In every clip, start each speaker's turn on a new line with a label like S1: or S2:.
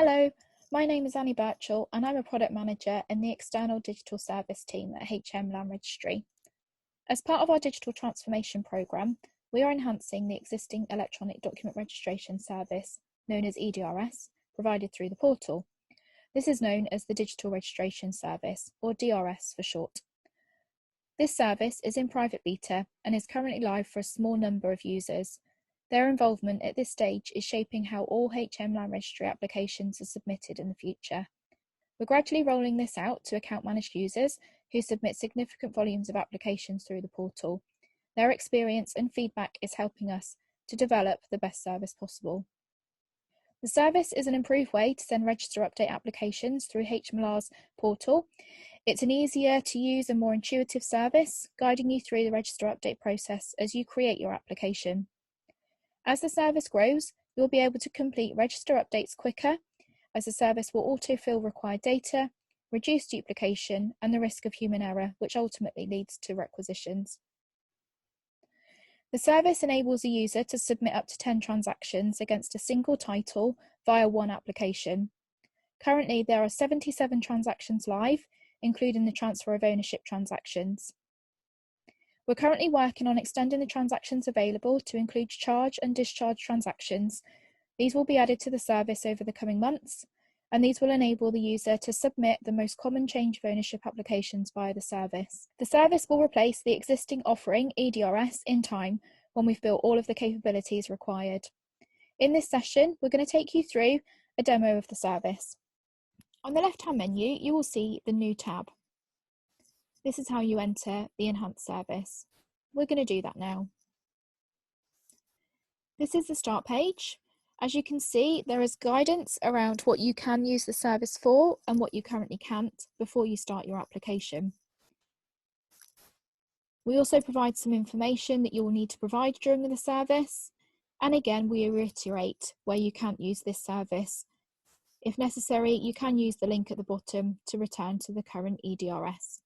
S1: Hello, my name is Annie Birchall and I'm a product manager in the external digital service team at HMLR Registry. As part of our digital transformation programme, we are enhancing the existing electronic document registration service, known as EDRS, provided through the portal. This is known as the Digital Registration Service, or DRS for short. This service is in private beta and is currently live for a small number of users. Their involvement at this stage is shaping how all HMLR registry applications are submitted in the future. We're gradually rolling this out to account managed users who submit significant volumes of applications through the portal. Their experience and feedback is helping us to develop the best service possible. The service is an improved way to send register update applications through HMLR's portal. It's an easier to use and more intuitive service, guiding you through the register update process as you create your application. As the service grows, you'll be able to complete register updates quicker, as the service will autofill required data, reduce duplication and the risk of human error, which ultimately leads to requisitions. The service enables a user to submit up to 10 transactions against a single title via one application. Currently, there are 77 transactions live, including the transfer of ownership transactions. We're currently working on extending the transactions available to include charge and discharge transactions. These will be added to the service over the coming months, and these will enable the user to submit the most common change of ownership applications via the service. The service will replace the existing offering EDRS in time when we've built all of the capabilities required. In this session, we're going to take you through a demo of the service. On the left-hand menu, you will see the New tab. This is how you enter the enhanced service. We're going to do that now. This is the start page. As you can see, there is guidance around what you can use the service for and what you currently can't before you start your application. We also provide some information that you will need to provide during the service. And again, we reiterate where you can't use this service. If necessary, you can use the link at the bottom to return to the current EDRS.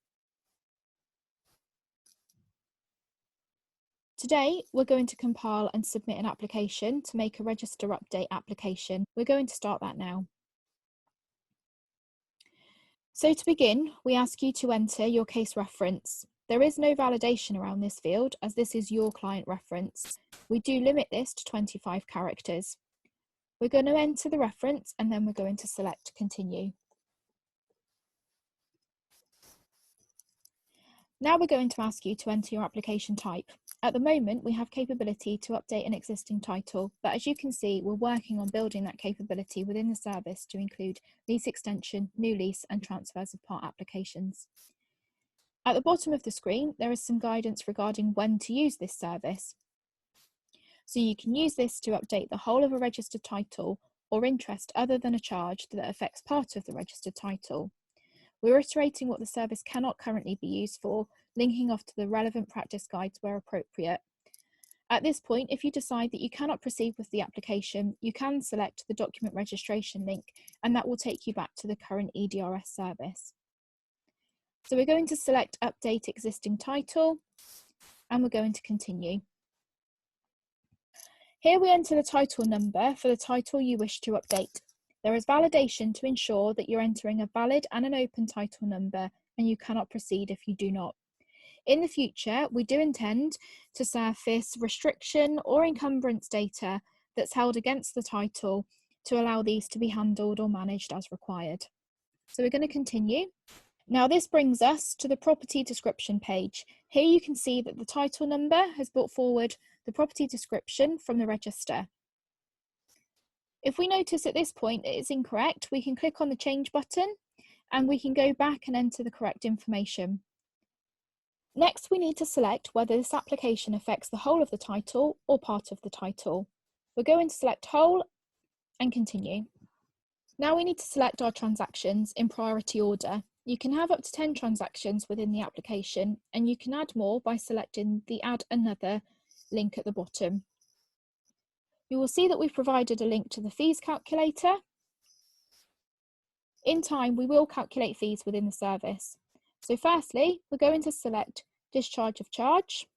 S1: Today, we're going to compile and submit an application to make a register update application. We're going to start that now. So to begin, we ask you to enter your case reference. There is no validation around this field as this is your client reference. We do limit this to 25 characters. We're going to enter the reference and then we're going to select continue. Now we're going to ask you to enter your application type. At the moment, we have capability to update an existing title, but as you can see, we're working on building that capability within the service to include lease extension, new lease, and transfers of part applications. At the bottom of the screen, there is some guidance regarding when to use this service. So you can use this to update the whole of a registered title or interest other than a charge that affects part of the registered title. We're iterating what the service cannot currently be used for, linking off to the relevant practice guides where appropriate. At this point, if you decide that you cannot proceed with the application, you can select the document registration link, and that will take you back to the current EDRS service. So we're going to select Update Existing Title, and we're going to continue. Here we enter the title number for the title you wish to update. There is validation to ensure that you're entering a valid and an open title number, and you cannot proceed if you do not. In the future, we do intend to surface restriction or encumbrance data that's held against the title to allow these to be handled or managed as required. So we're going to continue. Now this brings us to the property description page. Here you can see that the title number has brought forward the property description from the register. If we notice at this point it is incorrect, we can click on the change button and we can go back and enter the correct information. Next, we need to select whether this application affects the whole of the title or part of the title. We're going to select whole and continue. Now we need to select our transactions in priority order. You can have up to 10 transactions within the application, and you can add more by selecting the Add Another link at the bottom. You will see that we've provided a link to the fees calculator. In time, we will calculate fees within the service. So firstly, we're going to select Discharge of Charge.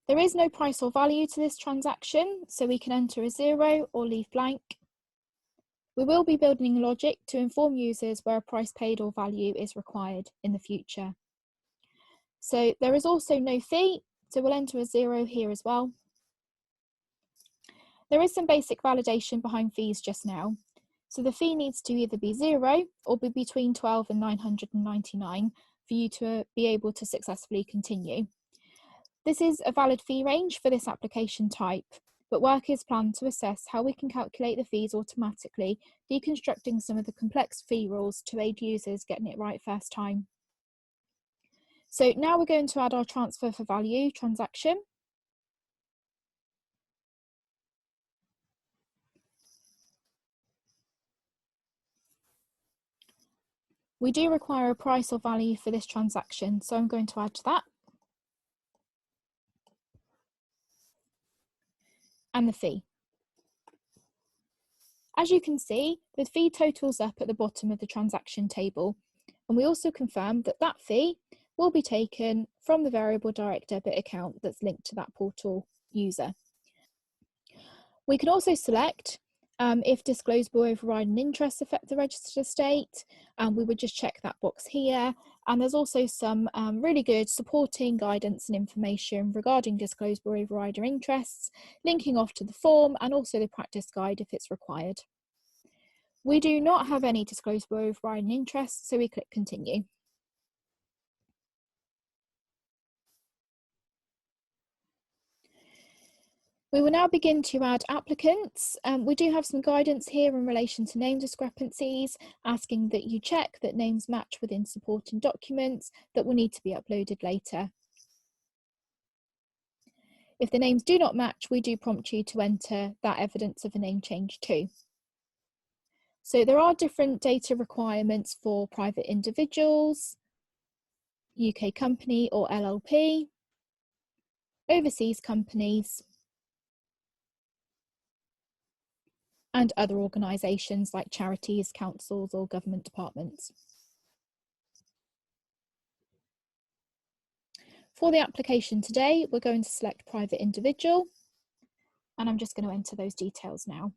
S1: There is no price or value to this transaction, so we can enter a 0 or leave blank. We will be building logic to inform users where a price paid or value is required in the future. So there is also no fee, so we'll enter a 0 here as well. There is some basic validation behind fees just now. So the fee needs to either be 0 or be between 12 and 999 for you to be able to successfully continue. This is a valid fee range for this application type, but work is planned to assess how we can calculate the fees automatically, deconstructing some of the complex fee rules to aid users getting it right first time. So now we're going to add our transfer for value transaction. We do require a price or value for this transaction, so I'm going to add that. And the fee. As you can see, the fee totals up at the bottom of the transaction table, and we also confirm that that fee will be taken from the variable direct debit account that's linked to that portal user. We can also select if disclosable override and interest affect the register state, and we would just check that box here. And there's also some really good supporting guidance and information regarding disclosable override or interests, linking off to the form and also the practice guide if it's required. We do not have any disclosable override and interests, so we click continue. We will now begin to add applicants. We do have some guidance here in relation to name discrepancies, asking that you check that names match within supporting documents that will need to be uploaded later. If the names do not match, we do prompt you to enter that evidence of a name change too. So there are different data requirements for private individuals, UK company or LLP, overseas companies, and other organisations like charities, councils or government departments. For the application today, we're going to select private individual, and I'm just going to enter those details now.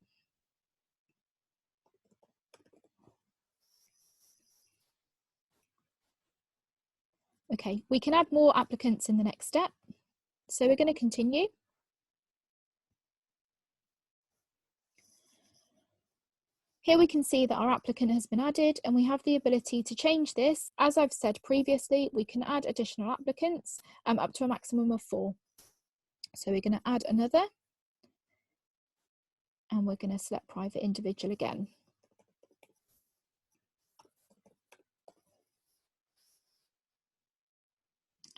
S1: Okay, we can add more applicants in the next step. So we're going to continue. Here we can see that our applicant has been added, and we have the ability to change this. As I've said previously, we can add additional applicants up to a maximum of 4. So we're going to add another, and we're going to select private individual again.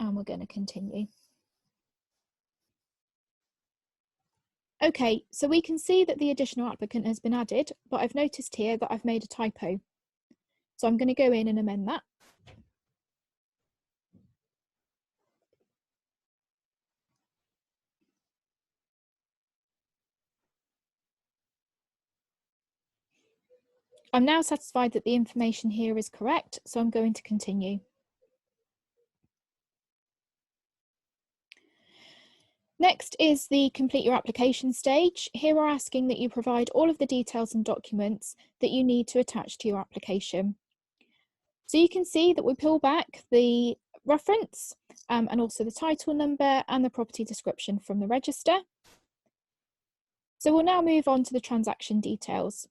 S1: And we're going to continue. Okay, so we can see that the additional applicant has been added, but I've noticed here that I've made a typo. So I'm going to go in and amend that. I'm now satisfied that the information here is correct, so I'm going to continue. Next is the complete your application stage. Here we're asking that you provide all of the details and documents that you need to attach to your application. So you can see that we pull back the reference and also the title number and the property description from the register. So we'll now move on to the transaction details.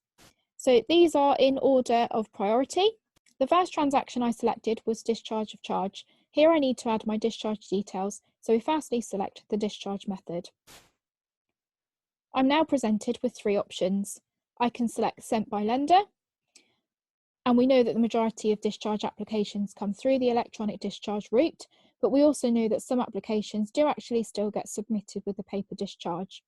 S1: So these are in order of priority. The first transaction I selected was discharge of charge. Here I need to add my discharge details, so we firstly select the discharge method. I'm now presented with 3 options. I can select sent by lender, and we know that the majority of discharge applications come through the electronic discharge route, but we also know that some applications do actually still get submitted with a paper discharge.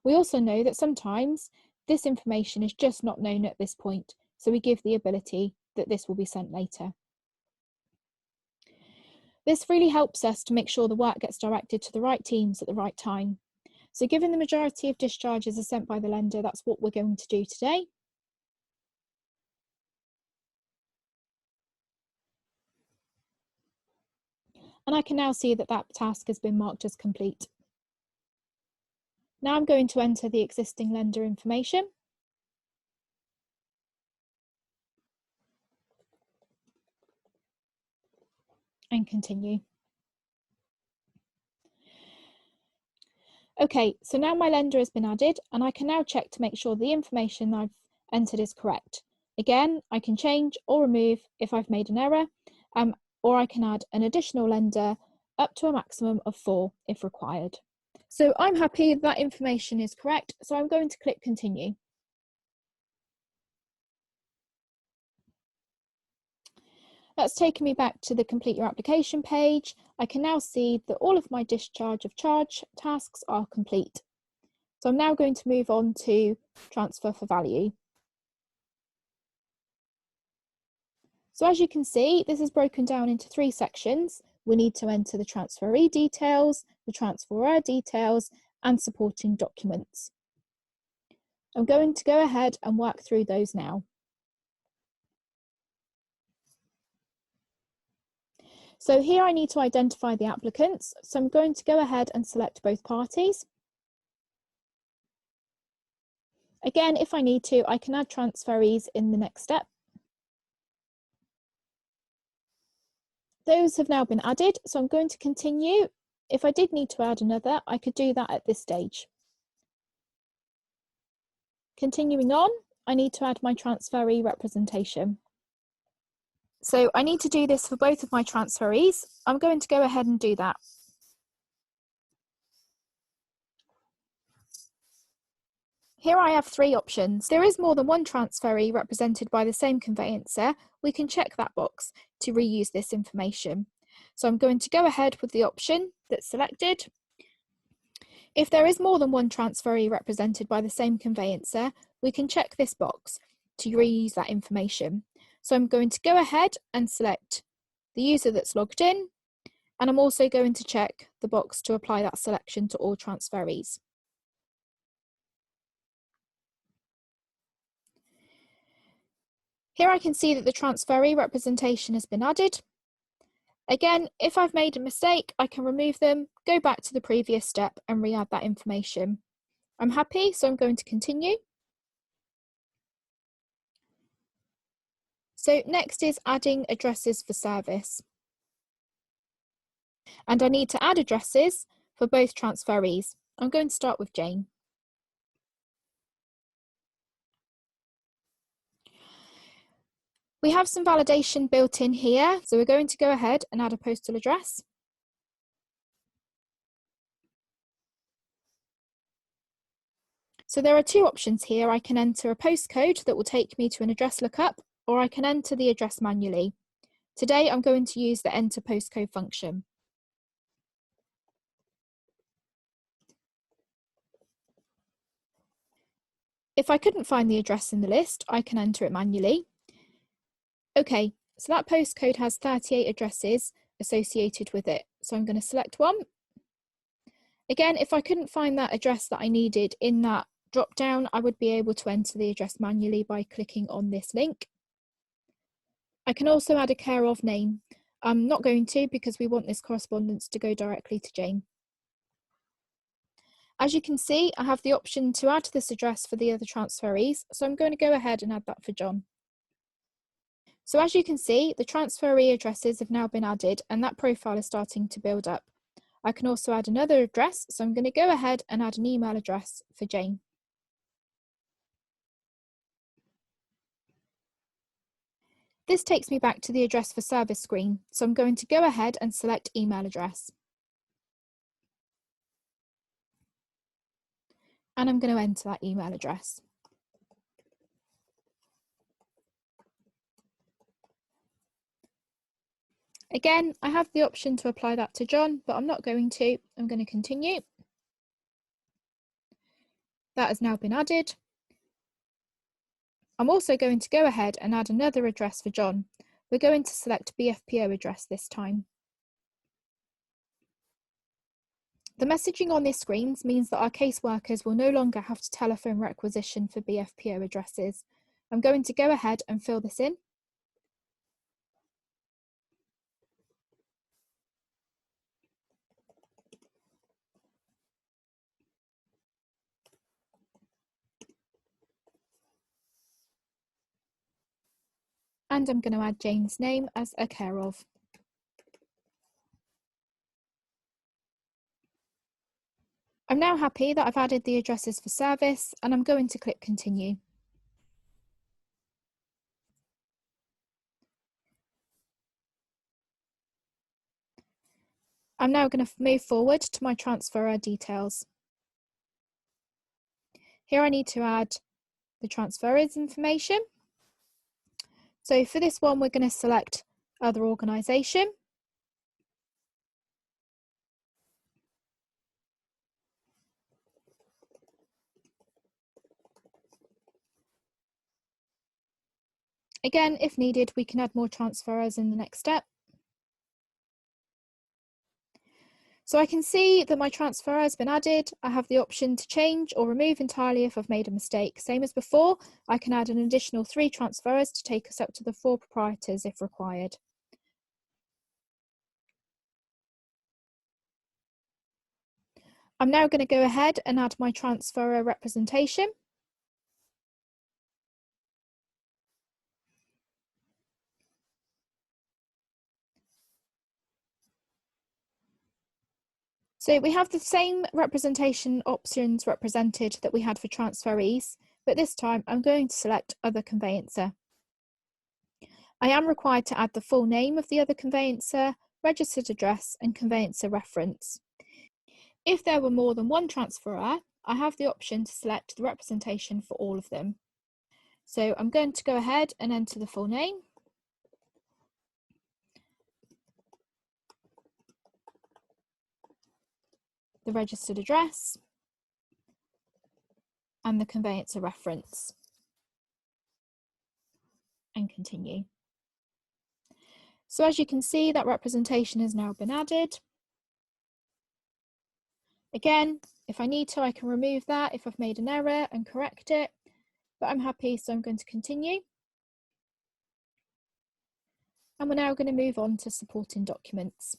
S1: We also know that sometimes this information is just not known at this point, so we give the ability that this will be sent later. This really helps us to make sure the work gets directed to the right teams at the right time. So given the majority of discharges are sent by the lender, that's what we're going to do today. and I can now see that that task has been marked as complete. Now I'm going to enter the existing lender information. And continue. Okay, so now my lender has been added and I can now check to make sure the information I've entered is correct. Again, I can change or remove if I've made an error, or I can add an additional lender up to a maximum of 4 if required. So I'm happy that information is correct, so I'm going to click continue. That's taken me back to the complete your application page. I can now see that all of my discharge of charge tasks are complete. So I'm now going to move on to transfer for value. So as you can see, this is broken down into 3 sections. We need to enter the transferee details, the transferor details, and supporting documents. I'm going to go ahead and work through those now. So here I need to identify the applicants. So I'm going to go ahead and select both parties. Again, if I need to, I can add transferees in the next step. Those have now been added, so I'm going to continue. If I did need to add another, I could do that at this stage. Continuing on, I need to add my transferee representation. So I need to do this for both of my transferees. I'm going to go ahead and do that. Here I have 3 options. There is more than one transferee represented by the same conveyancer. We can check that box to reuse this information. So I'm going to go ahead with the option that's selected. If there is more than one transferee represented by the same conveyancer, we can check this box to reuse that information. So I'm going to go ahead and select the user that's logged in, and I'm also going to check the box to apply that selection to all transferees. Here I can see that the transferee representation has been added. Again, if I've made a mistake, I can remove them, go back to the previous step and re-add that information. I'm happy, so I'm going to continue. So next is adding addresses for service. And I need to add addresses for both transferees. I'm going to start with Jane. We have some validation built in here, so we're going to go ahead and add a postal address. So there are 2 options here. I can enter a postcode that will take me to an address lookup, or I can enter the address manually. Today I'm going to use the enter postcode function. If I couldn't find the address in the list, I can enter it manually. Okay, so that postcode has 38 addresses associated with it. So I'm going to select one. Again, if I couldn't find that address that I needed in that drop down, I would be able to enter the address manually by clicking on this link. I can also add a care of name. I'm not going to because we want this correspondence to go directly to Jane. As you can see, I have the option to add this address for the other transferees, so I'm going to go ahead and add that for John. So as you can see, the transferee addresses have now been added and that profile is starting to build up. I can also add another address, so I'm going to go ahead and add an email address for Jane. This takes me back to the address for service screen, so I'm going to go ahead and select email address. And I'm going to enter that email address. Again, I have the option to apply that to John, but I'm not going to. I'm going to continue. That has now been added. I'm also going to go ahead and add another address for John. We're going to select BFPO address this time. The messaging on this screen means that our caseworkers will no longer have to telephone requisition for BFPO addresses. I'm going to go ahead and fill this in. and I'm going to add Jane's name as a care of. I'm now happy that I've added the addresses for service, and I'm going to click continue. I'm now going to move forward to my transferor details. Here I need to add the transferor's information. So for this one, we're going to select other organisation. Again, if needed, we can add more transferors in the next step. So I can see that my transfer has been added. I have the option to change or remove entirely if I've made a mistake. Same as before, I can add an additional 3 transfers to take us up to the 4 proprietors if required. I'm now going to go ahead and add my transferor representation. So we have the same representation options represented that we had for transferees, but this time I'm going to select other conveyancer. I am required to add the full name of the other conveyancer, registered address and conveyancer reference. If there were more than one transferor, I have the option to select the representation for all of them. So I'm going to go ahead and enter the full name. The registered address and the conveyancer reference and continue. So as you can see, that representation has now been added. Again, if I need to, I can remove that if I've made an error and correct it, but I'm happy, so I'm going to continue. And we're now going to move on to supporting documents.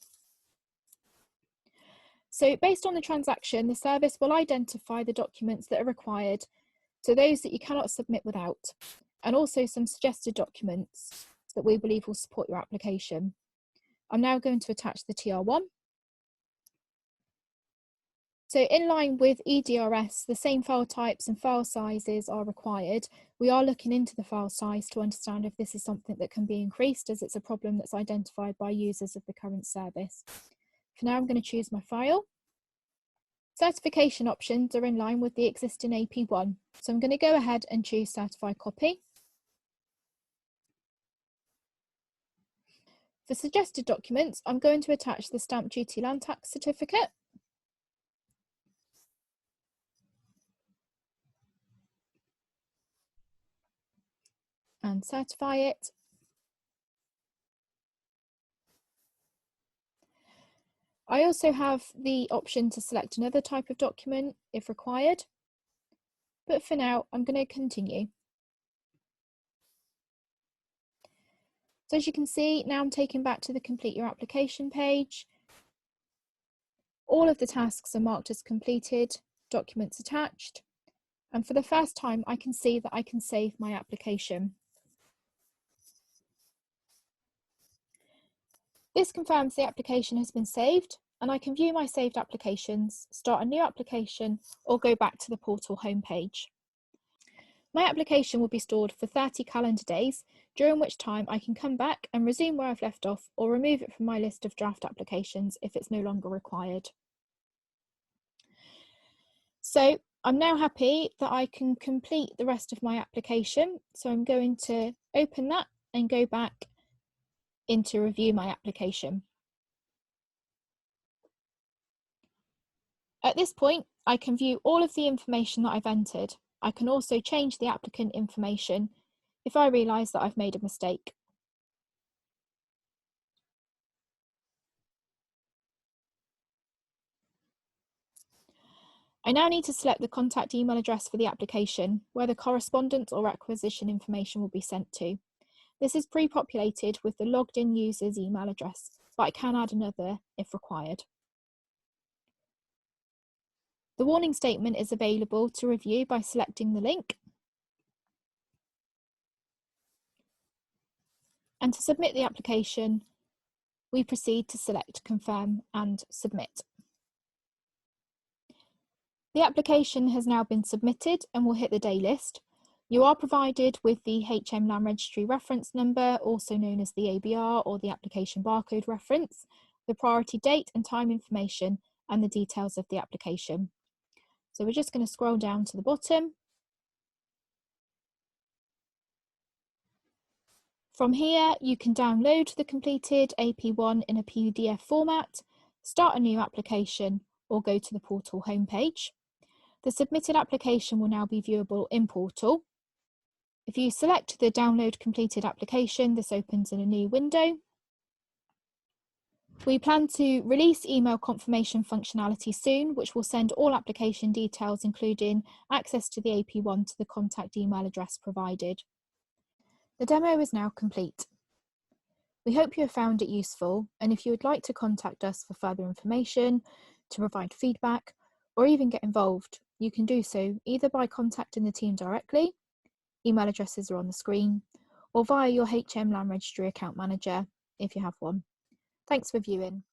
S1: So based on the transaction, the service will identify the documents that are required, so those that you cannot submit without, and also some suggested documents that we believe will support your application. I'm now going to attach the TR1. So in line with EDRS, the same file types and file sizes are required. We are looking into the file size to understand if this is something that can be increased, as it's a problem that's identified by users of the current service. For now, I'm going to choose my file. Certification options are in line with the existing AP1. So I'm going to go ahead and choose Certify Copy. For suggested documents, I'm going to attach the Stamp Duty Land Tax Certificate. And certify it. I also have the option to select another type of document if required, but for now I'm going to continue. So as you can see, now I'm taken back to the Complete Your Application page. All of the tasks are marked as completed, documents attached, and for the first time I can see that I can save my application. This confirms the application has been saved, and I can view my saved applications, start a new application, or go back to the portal homepage. My application will be stored for 30 calendar days, during which time I can come back and resume where I've left off or remove it from my list of draft applications if it's no longer required. So I'm now happy that I can complete the rest of my application. So I'm going to open that and go back into review my application. At this point, I can view all of the information that I've entered. I can also change the applicant information if I realise that I've made a mistake. I now need to select the contact email address for the application, where the correspondence or requisition information will be sent to. This is pre-populated with the logged in user's email address, but I can add another if required. The warning statement is available to review by selecting the link. And to submit the application, we proceed to select Confirm and Submit. The application has now been submitted and will hit the day list. You are provided with the HMLR Registry reference number, also known as the ABR or the application barcode reference, the priority date and time information, and the details of the application. So we're just going to scroll down to the bottom. From here, you can download the completed AP1 in a PDF format, start a new application, or go to the portal homepage. The submitted application will now be viewable in portal. If you select the Download Completed Application, this opens in a new window. We plan to release email confirmation functionality soon, which will send all application details, including access to the AP1, to the contact email address provided. The demo is now complete. We hope you have found it useful, and if you would like to contact us for further information, to provide feedback, or even get involved, you can do so either by contacting the team directly, email addresses are on the screen, or via your HMLR Registry account manager if you have one. Thanks for viewing.